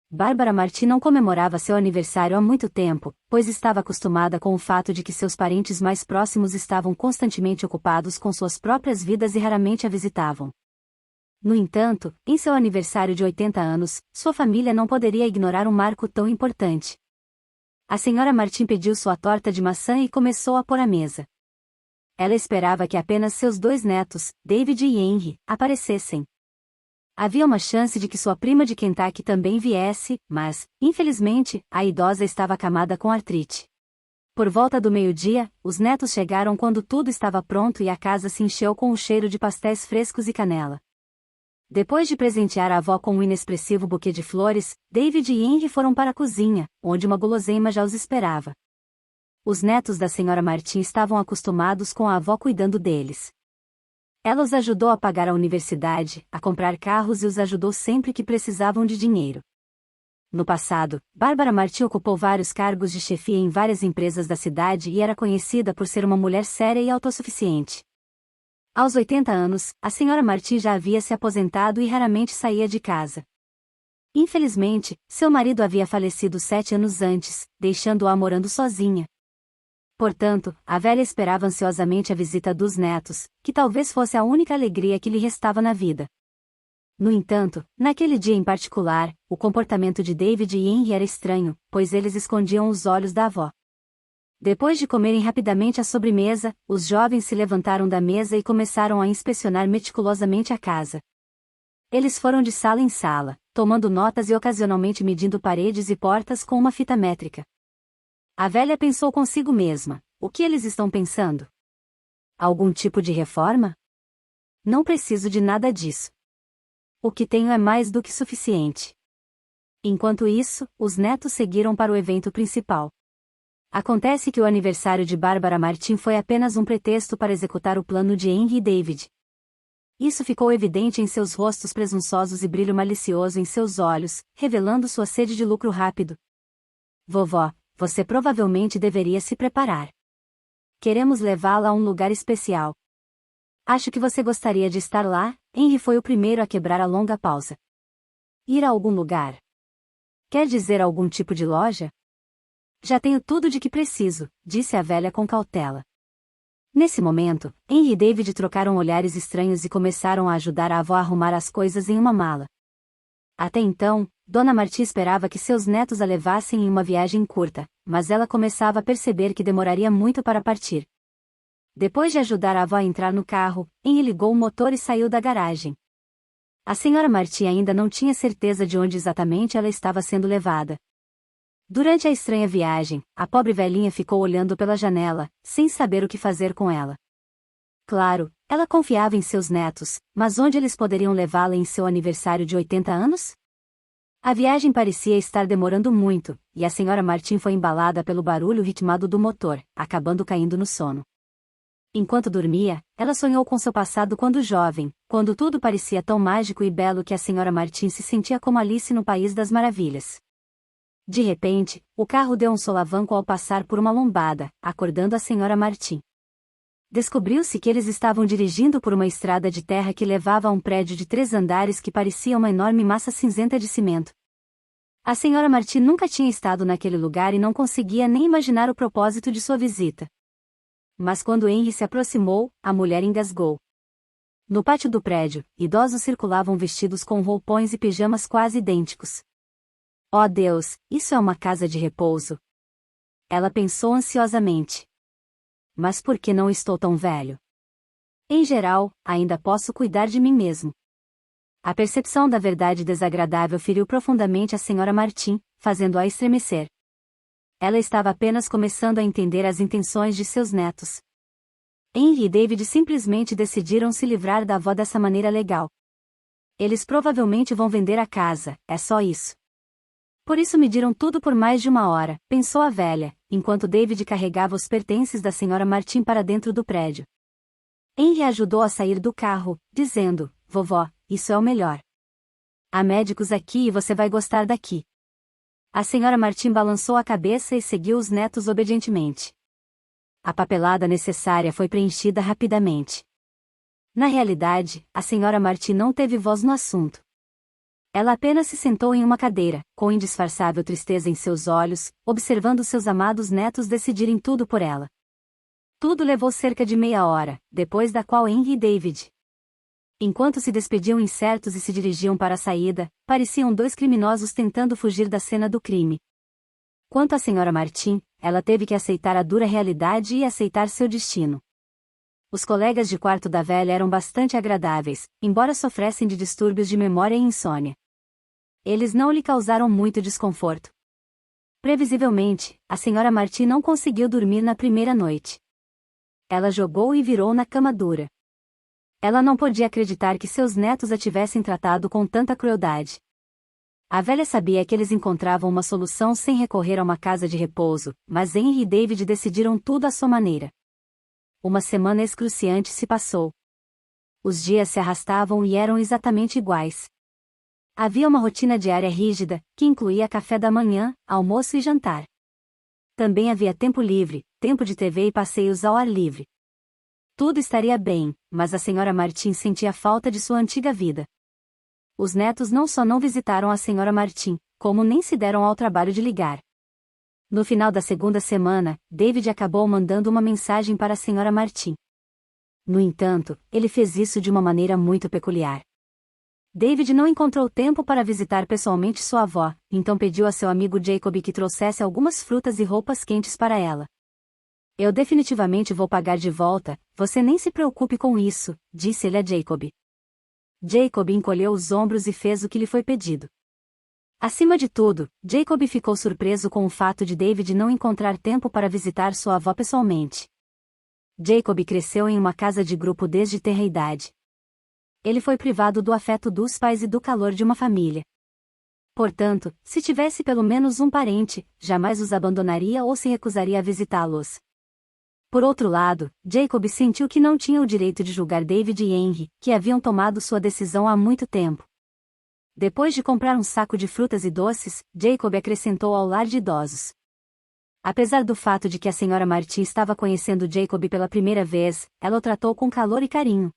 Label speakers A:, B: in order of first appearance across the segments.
A: Bárbara Martim não comemorava seu aniversário há muito tempo, pois estava acostumada com o fato de que seus parentes mais próximos estavam constantemente ocupados com suas próprias vidas e raramente a visitavam. No entanto, em seu aniversário de 80 anos, sua família não poderia ignorar um marco tão importante. A senhora Martim pediu sua torta de maçã e começou a pôr à mesa. Ela esperava que apenas seus 2 netos, David e Henry, aparecessem. Havia uma chance de que sua prima de Kentucky também viesse, mas, infelizmente, a idosa estava acamada com artrite. Por volta do meio-dia, os netos chegaram quando tudo estava pronto e a casa se encheu com o cheiro de pastéis frescos e canela. Depois de presentear a avó com um inexpressivo buquê de flores, David e Henry foram para a cozinha, onde uma guloseima já os esperava. Os netos da senhora Martim estavam acostumados com a avó cuidando deles. Ela os ajudou a pagar a universidade, a comprar carros e os ajudou sempre que precisavam de dinheiro. No passado, Bárbara Martim ocupou vários cargos de chefia em várias empresas da cidade e era conhecida por ser uma mulher séria e autossuficiente. Aos 80 anos, a senhora Martim já havia se aposentado e raramente saía de casa. Infelizmente, seu marido havia falecido 7 anos antes, deixando-a morando sozinha. Portanto, a velha esperava ansiosamente a visita dos netos, que talvez fosse a única alegria que lhe restava na vida. No entanto, naquele dia em particular, o comportamento de David e Henry era estranho, pois eles escondiam os olhos da avó. Depois de comerem rapidamente a sobremesa, os jovens se levantaram da mesa e começaram a inspecionar meticulosamente a casa. Eles foram de sala em sala, tomando notas e ocasionalmente medindo paredes e portas com uma fita métrica. A velha pensou consigo mesma: o que eles estão pensando? Algum tipo de reforma? Não preciso de nada disso. O que tenho é mais do que suficiente. Enquanto isso, os netos seguiram para o evento principal. Acontece que o aniversário de Bárbara Martim foi apenas um pretexto para executar o plano de Henry e David. Isso ficou evidente em seus rostos presunçosos e brilho malicioso em seus olhos, revelando sua sede de lucro rápido. Vovó, você provavelmente deveria se preparar. Queremos levá-la a um lugar especial. Acho que você gostaria de estar lá. Henry foi o primeiro a quebrar a longa pausa. Ir a algum lugar? Quer dizer algum tipo de loja? Já tenho tudo de que preciso, disse a velha com cautela. Nesse momento, Henry e David trocaram olhares estranhos e começaram a ajudar a avó a arrumar as coisas em uma mala. Até então, Dona Martim esperava que seus netos a levassem em uma viagem curta, mas ela começava a perceber que demoraria muito para partir. Depois de ajudar a avó a entrar no carro, Henry ligou o motor e saiu da garagem. A senhora Martim ainda não tinha certeza de onde exatamente ela estava sendo levada. Durante a estranha viagem, a pobre velhinha ficou olhando pela janela, sem saber o que fazer com ela. Claro, ela confiava em seus netos, mas onde eles poderiam levá-la em seu aniversário de 80 anos? A viagem parecia estar demorando muito, e a senhora Martim foi embalada pelo barulho ritmado do motor, acabando caindo no sono. Enquanto dormia, ela sonhou com seu passado quando jovem, quando tudo parecia tão mágico e belo que a senhora Martim se sentia como Alice no País das Maravilhas. De repente, o carro deu um solavanco ao passar por uma lombada, acordando a senhora Martim. Descobriu-se que eles estavam dirigindo por uma estrada de terra que levava a um prédio de 3 andares que parecia uma enorme massa cinzenta de cimento. A senhora Martim nunca tinha estado naquele lugar e não conseguia nem imaginar o propósito de sua visita. Mas quando Henry se aproximou, a mulher engasgou. No pátio do prédio, idosos circulavam vestidos com roupões e pijamas quase idênticos. Oh Deus, isso é uma casa de repouso. Ela pensou ansiosamente. Mas por que não estou tão velho? Em geral, ainda posso cuidar de mim mesmo. A percepção da verdade desagradável feriu profundamente a senhora Martim, fazendo-a estremecer. Ela estava apenas começando a entender as intenções de seus netos. Henry e David simplesmente decidiram se livrar da avó dessa maneira legal. Eles provavelmente vão vender a casa, é só isso. Por isso mediram tudo por mais de 1 hora, pensou a velha, enquanto David carregava os pertences da senhora Martim para dentro do prédio. Henry ajudou a sair do carro, dizendo: Vovó, isso é o melhor. Há médicos aqui e você vai gostar daqui. A senhora Martim balançou a cabeça e seguiu os netos obedientemente. A papelada necessária foi preenchida rapidamente. Na realidade, a senhora Martim não teve voz no assunto. Ela apenas se sentou em uma cadeira, com indisfarçável tristeza em seus olhos, observando seus amados netos decidirem tudo por ela. Tudo levou cerca de meia hora, depois da qual Henry e David, enquanto se despediam incertos e se dirigiam para a saída, pareciam dois criminosos tentando fugir da cena do crime. Quanto à senhora Martin, ela teve que aceitar a dura realidade e aceitar seu destino. Os colegas de quarto da velha eram bastante agradáveis, embora sofressem de distúrbios de memória e insônia. Eles não lhe causaram muito desconforto. Previsivelmente, a senhora Martin não conseguiu dormir na primeira noite. Ela jogou e virou na cama dura. Ela não podia acreditar que seus netos a tivessem tratado com tanta crueldade. A velha sabia que eles encontravam uma solução sem recorrer a uma casa de repouso, mas Henry e David decidiram tudo à sua maneira. Uma semana excruciante se passou. Os dias se arrastavam e eram exatamente iguais. Havia uma rotina diária rígida, que incluía café da manhã, almoço e jantar. Também havia tempo livre, tempo de TV e passeios ao ar livre. Tudo estaria bem, mas a senhora Martin sentia falta de sua antiga vida. Os netos não só não visitaram a senhora Martin, como nem se deram ao trabalho de ligar. No final da segunda semana, David acabou mandando uma mensagem para a senhora Martin. No entanto, ele fez isso de uma maneira muito peculiar. David não encontrou tempo para visitar pessoalmente sua avó, então pediu a seu amigo Jacob que trouxesse algumas frutas e roupas quentes para ela. Eu definitivamente vou pagar de volta, você nem se preocupe com isso, disse ele a Jacob. Jacob encolheu os ombros e fez o que lhe foi pedido. Acima de tudo, Jacob ficou surpreso com o fato de David não encontrar tempo para visitar sua avó pessoalmente. Jacob cresceu em uma casa de grupo desde tenra idade. Ele foi privado do afeto dos pais e do calor de uma família. Portanto, se tivesse pelo menos um parente, jamais os abandonaria ou se recusaria a visitá-los. Por outro lado, Jacob sentiu que não tinha o direito de julgar David e Henry, que haviam tomado sua decisão há muito tempo. Depois de comprar um saco de frutas e doces, Jacob acrescentou ao lar de idosos. Apesar do fato de que a senhora Martin estava conhecendo Jacob pela primeira vez, ela o tratou com calor e carinho.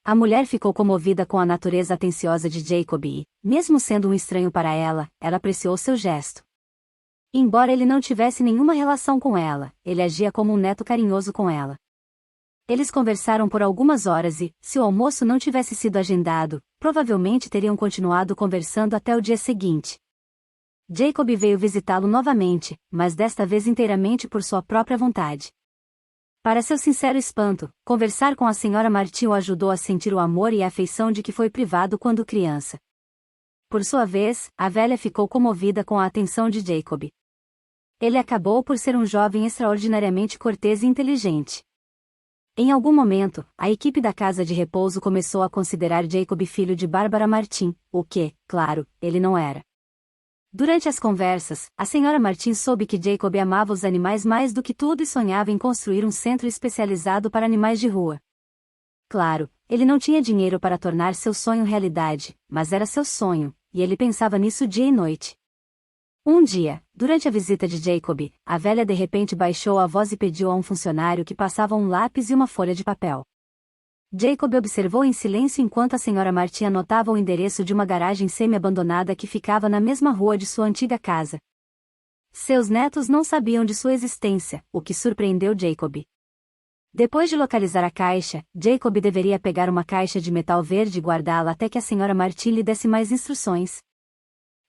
A: A mulher ficou comovida com a natureza atenciosa de Jacob e, mesmo sendo um estranho para ela, ela apreciou seu gesto. Embora ele não tivesse nenhuma relação com ela, ele agia como um neto carinhoso com ela. Eles conversaram por algumas horas e, se o almoço não tivesse sido agendado, provavelmente teriam continuado conversando até o dia seguinte. Jacob veio visitá-lo novamente, mas desta vez inteiramente por sua própria vontade. Para seu sincero espanto, conversar com a senhora Martin o ajudou a sentir o amor e a afeição de que foi privado quando criança. Por sua vez, a velha ficou comovida com a atenção de Jacob. Ele acabou por ser um jovem extraordinariamente cortês e inteligente. Em algum momento, a equipe da casa de repouso começou a considerar Jacob filho de Bárbara Martin, o que, claro, ele não era. Durante as conversas, a senhora Martin soube que Jacob amava os animais mais do que tudo e sonhava em construir um centro especializado para animais de rua. Claro, ele não tinha dinheiro para tornar seu sonho realidade, mas era seu sonho, e ele pensava nisso dia e noite. Um dia, durante a visita de Jacob, a velha de repente baixou a voz e pediu a um funcionário que passava um lápis e uma folha de papel. Jacob observou em silêncio enquanto a senhora Martin anotava o endereço de uma garagem semi-abandonada que ficava na mesma rua de sua antiga casa. Seus netos não sabiam de sua existência, o que surpreendeu Jacob. Depois de localizar a caixa, Jacob deveria pegar uma caixa de metal verde e guardá-la até que a senhora Martin lhe desse mais instruções.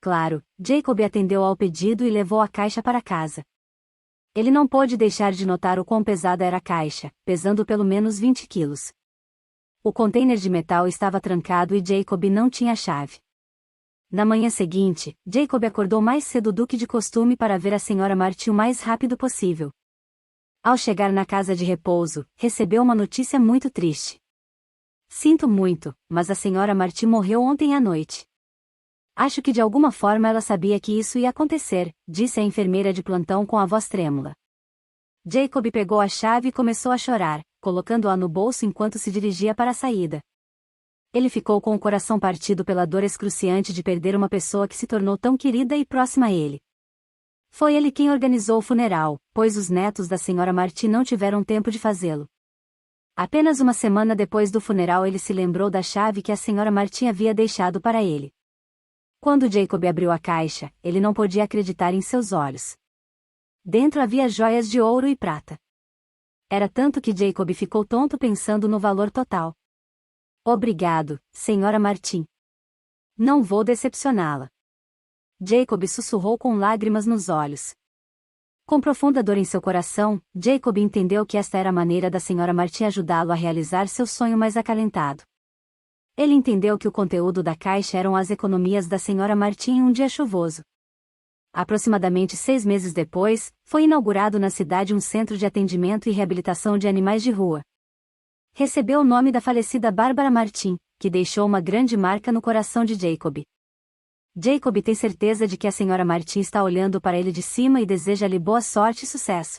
A: Claro, Jacob atendeu ao pedido e levou a caixa para casa. Ele não pôde deixar de notar o quão pesada era a caixa, pesando pelo menos 20 quilos. O container de metal estava trancado e Jacob não tinha chave. Na manhã seguinte, Jacob acordou mais cedo do que de costume para ver a senhora Martin o mais rápido possível. Ao chegar na casa de repouso, recebeu uma notícia muito triste. Sinto muito, mas a senhora Martin morreu ontem à noite. Acho que de alguma forma ela sabia que isso ia acontecer, disse a enfermeira de plantão com a voz trêmula. Jacob pegou a chave e começou a chorar, colocando-a no bolso enquanto se dirigia para a saída. Ele ficou com o coração partido pela dor excruciante de perder uma pessoa que se tornou tão querida e próxima a ele. Foi ele quem organizou o funeral, pois os netos da senhora Martin não tiveram tempo de fazê-lo. Apenas uma semana depois do funeral ele se lembrou da chave que a senhora Martin havia deixado para ele. Quando Jacob abriu a caixa, ele não podia acreditar em seus olhos. Dentro havia joias de ouro e prata. Era tanto que Jacob ficou tonto pensando no valor total. Obrigado, Senhora Martin. Não vou decepcioná-la. Jacob sussurrou com lágrimas nos olhos. Com profunda dor em seu coração, Jacob entendeu que esta era a maneira da Senhora Martin ajudá-lo a realizar seu sonho mais acalentado. Ele entendeu que o conteúdo da caixa eram as economias da Senhora Martin em um dia chuvoso. Aproximadamente 6 meses depois, foi inaugurado na cidade um centro de atendimento e reabilitação de animais de rua. Recebeu o nome da falecida Bárbara Martin, que deixou uma grande marca no coração de Jacob. Jacob tem certeza de que a Senhora Martin está olhando para ele de cima e deseja-lhe boa sorte e sucesso.